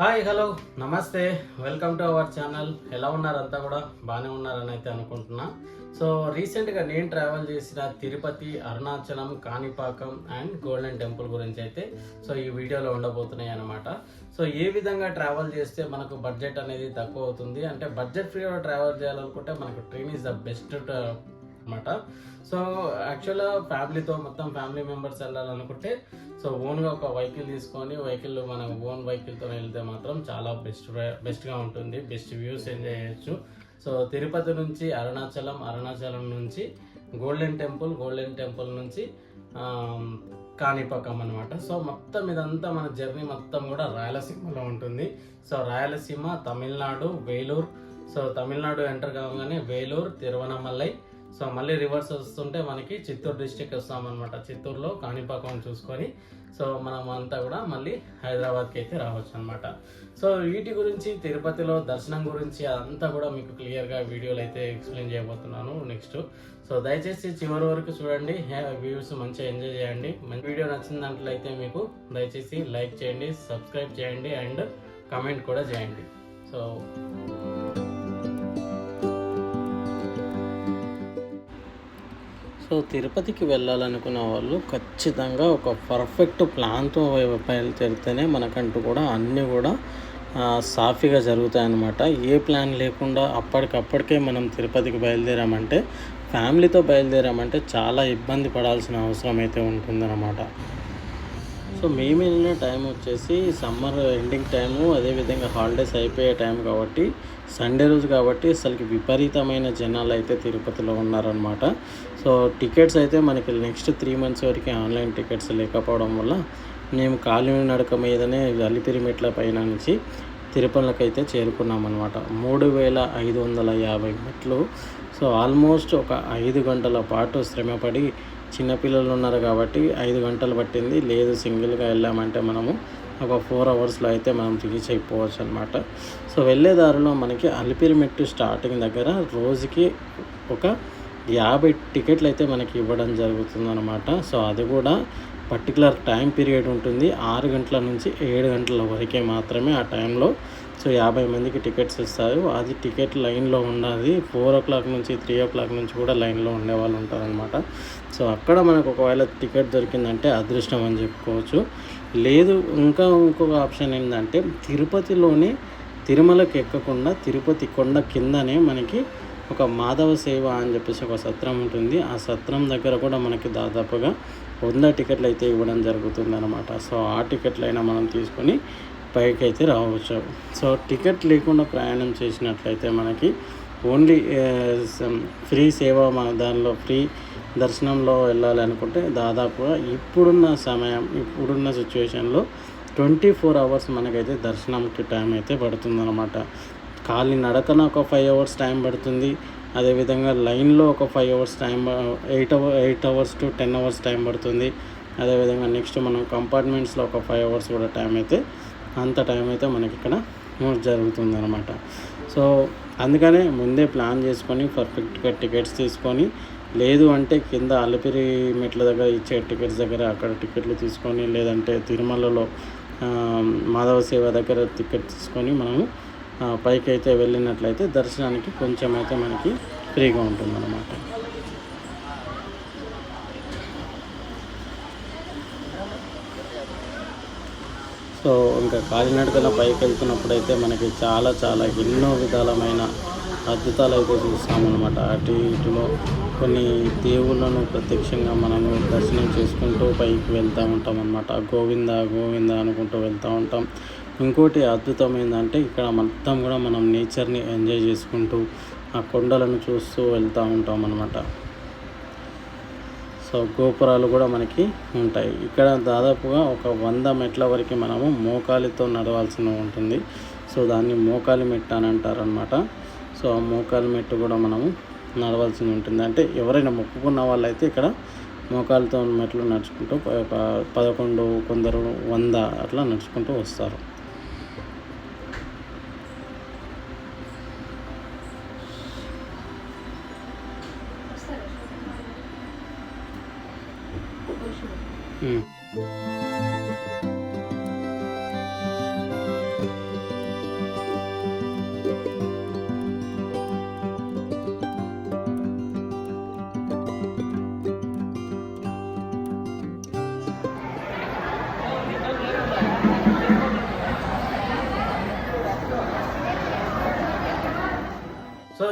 Hi hello నమస్తే welcome to our channel. ఎలా ఉన్నారు? అంతా కూడా బాగానే ఉన్నారని అయితే అనుకుంటున్నా. సో రీసెంట్గా నేను ట్రావెల్ చేసిన Tirupati, Arunachalam, Kanipakam and golden temple గురించి అయితే ఈ వీడియోలో ఉండబోతున్నాయి అనమాట. సో ఏ విధంగా ట్రావెల్ చేస్తే మనకు బడ్జెట్ అనేది తక్కువ అవుతుంది, అంటే బడ్జెట్ ఫ్రీగా ట్రావెల్ చేయాలనుకుంటే మనకు ట్రైన్ ఈజ్ ద బెస్ట్ అనమాట. సో యాక్చువల్గా ఫ్యామిలీతో మొత్తం ఫ్యామిలీ మెంబర్స్ వెళ్ళాలనుకుంటే ఓన్గా ఒక వెహికల్ తీసుకొని మన ఓన్ వెహికల్తో వెళ్తే మాత్రం చాలా బెస్ట్గా ఉంటుంది. బెస్ట్ వ్యూస్ ఎంజాయ్ చేయొచ్చు. సో తిరుపతి నుంచి అరుణాచలం, అరుణాచలం నుంచి గోల్డెన్ టెంపుల్ నుంచి కాణిపాకం అనమాట. సో మొత్తం ఇదంతా మన జర్నీ మొత్తం కూడా రాయలసీమలో ఉంటుంది. So Rayalaseema, Tamil Nadu, Vellore. So Tamil Nadu enter కాగానే వేలూరు, తిరువనమలై. సో మళ్ళీ రివర్స్ వస్తుంటే మనకి చిత్తూరు డిస్టిక్ వస్తామన్నమాట. చిత్తూరులో కాణిపాకం చూసుకొని మనం అంతా కూడా మళ్ళీ హైదరాబాద్కి అయితే రావచ్చు అనమాట. సో వీటి గురించి, తిరుపతిలో దర్శనం గురించి అంతా కూడా మీకు క్లియర్గా వీడియోలు అయితే ఎక్స్ప్లెయిన్ చేయబోతున్నాను నెక్స్ట్. సో దయచేసి చివరి వరకు చూడండి, వ్యూస్ మంచిగా ఎంజాయ్ చేయండి. మంచి వీడియో నచ్చిన దాంట్లో అయితే మీకు దయచేసి లైక్ చేయండి, సబ్స్క్రైబ్ చేయండి అండ్ కమెంట్ కూడా చేయండి. సో తిరుపతికి వెళ్ళాలనుకున్న వాళ్ళు ఖచ్చితంగా ఒక పర్ఫెక్ట్ ప్లాన్తో బయలుదేరితేనే మనకంటూ కూడా అన్నీ కూడా సాఫీగా జరుగుతాయన్నమాట. ఏ ప్లాన్ లేకుండా అప్పటికప్పటికే మనం తిరుపతికి బయలుదేరామంటే, ఫ్యామిలీతో బయలుదేరామంటే చాలా ఇబ్బంది పడాల్సిన అవసరం అయితే ఉంటుందన్నమాట. సో మేము వెళ్ళిన టైం వచ్చేసి సమ్మర్ ఎండింగ్ టైము, అదేవిధంగా హాలిడేస్ అయిపోయే టైం కాబట్టి, సండే రోజు కాబట్టి అసలుకి విపరీతమైన జనాలు అయితే తిరుపతిలో ఉన్నారనమాట. సో టికెట్స్ అయితే మనకి నెక్స్ట్ 3 months వరకు ఆన్లైన్ టికెట్స్ లేకపోవడం వల్ల మేము కాలినడక మీదనే అలిపిరి మెట్ల పైన నుంచి తిరుపతికి అయితే చేరుకున్నామన్నమాట. 3550 మెట్లు. సో ఆల్మోస్ట్ ఒక 5 గంటల పాటు శ్రమపడి, చిన్నపిల్లలు ఉన్నారు కాబట్టి 5 గంటలు పట్టింది. లేదు సింగిల్గా వెళ్ళామంటే మనము ఒక 4 hours అయితే మనం రీచ్ అయిపోవచ్చు అనమాట. సో వెళ్ళే దారిలో మనకి అలిపిరి మెట్టు స్టార్టింగ్ దగ్గర రోజుకి ఒక 50 టికెట్లు అయితే మనకి ఇవ్వడం జరుగుతుందన్నమాట. సో అది కూడా పర్టికులర్ టైం పీరియడ్ ఉంటుంది. 6 గంటల నుంచి 7 గంటల వరకే మాత్రమే ఆ టైంలో 50 మందికి టికెట్స్ ఇస్తారు. అది టికెట్ లైన్లో ఉండాలి. 4 o'clock నుంచి 3 o'clock నుంచి కూడా లైన్లో ఉండేవాళ్ళు ఉంటారనమాట. సో అక్కడ మనకు ఒకవేళ టికెట్ దొరికిందంటే అదృష్టం అని చెప్పుకోవచ్చు. లేదు ఇంకొక ఆప్షన్ ఏంటంటే, తిరుపతిలోనే తిరుమలకి ఎక్కకుండా తిరుపతి కొండ కిందనే మనకి ఒక మాధవ సేవ అని చెప్పేసి ఒక సత్రం ఉంటుంది. ఆ సత్రం దగ్గర కూడా మనకి దాదాపుగా 100 టికెట్లు అయితే ఇవ్వడం జరుగుతుంది అనమాట. సో ఆ టికెట్లైనా మనం తీసుకొని పైకి అయితే రావచ్చు. సో టికెట్ లేకుండా ప్రయాణం చేసినట్లయితే మనకి ఓన్లీ ఫ్రీ సేవ, మన దానిలో ఫ్రీ దర్శనంలో వెళ్ళాలి అనుకుంటే దాదాపుగా ఇప్పుడున్న సిచ్యువేషన్లో 24 hours మనకైతే దర్శనంకి టైం అయితే పడుతుందన్నమాట. నడకన ఒక 5 hours టైం పడుతుంది. అదేవిధంగా లైన్లో ఒక 5 hours time, 8 hours to 10 hours time పడుతుంది. అదేవిధంగా నెక్స్ట్ మనం కంపార్ట్మెంట్స్లో ఒక 5 hours కూడా టైం అయితే, అంత టైం అయితే మనకి ఇక్కడ జరుగుతుందన్నమాట. సో అందుకనే ముందే ప్లాన్ చేసుకొని పర్ఫెక్ట్గా టికెట్స్ తీసుకొని, లేదు అంటే కింద అలిపిరి మెట్ల దగ్గర ఇచ్చే టికెట్స్ దగ్గర అక్కడ టికెట్లు తీసుకొని, లేదంటే తిరుమలలో మాధవ సేవ దగ్గర టికెట్ తీసుకొని మనము పైకి అయితే వెళ్ళినట్లయితే దర్శనానికి కొంచెం అయితే మనకి ఫ్రీగా ఉంటుందన్నమాట. సో ఇంకా కాలినడకన పైకి వెళ్తున్నప్పుడు అయితే మనకి చాలా ఎన్నో విధాలమైన అద్భుతాలు అయితే చూస్తామన్నమాట. అటు ఇటులో కొన్ని దేవుళ్ళను ప్రత్యక్షంగా మనము దర్శనం చేసుకుంటూ పైకి వెళ్తూ ఉంటాం అన్నమాట. గోవింద గోవింద అనుకుంటూ వెళ్తూ ఉంటాం. ఇంకోటి అద్భుతం ఏంటంటే, ఇక్కడ మొత్తం కూడా మనం నేచర్ని ఎంజాయ్ చేసుకుంటూ ఆ కొండలను చూస్తూ వెళ్తూ ఉంటాం అన్నమాట. సో గోపురాలు కూడా మనకి ఉంటాయి. ఇక్కడ దాదాపుగా ఒక 100 మెట్ల వరకు మనము మోకాలితో నడవాల్సి ఉంటుంది. సో దాన్ని మోకాలి మెట్టు అని అంటారనమాట. సో ఆ మోకాలి మెట్టు కూడా మనము నడవాల్సి ఉంటుంది. అంటే ఎవరైనా మొక్కుకున్న వాళ్ళైతే ఇక్కడ మోకాలితో మెట్లు నడుచుకుంటూ 11, కొందరు 100 అట్లా నడుచుకుంటూ వస్తారు.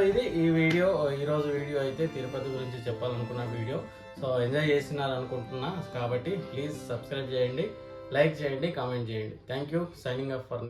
ఇది ఈరోజు వీడియో అయితే తిరుపతి గురించి చెప్పాలనుకున్న వీడియో. సో ఎంజాయ్ చేసినారనుకుంటున్నా. కాబట్టి ప్లీజ్ సబ్స్క్రైబ్ చేయండి, లైక్ చేయండి, కామెంట్ చేయండి. Thank you. Signing off for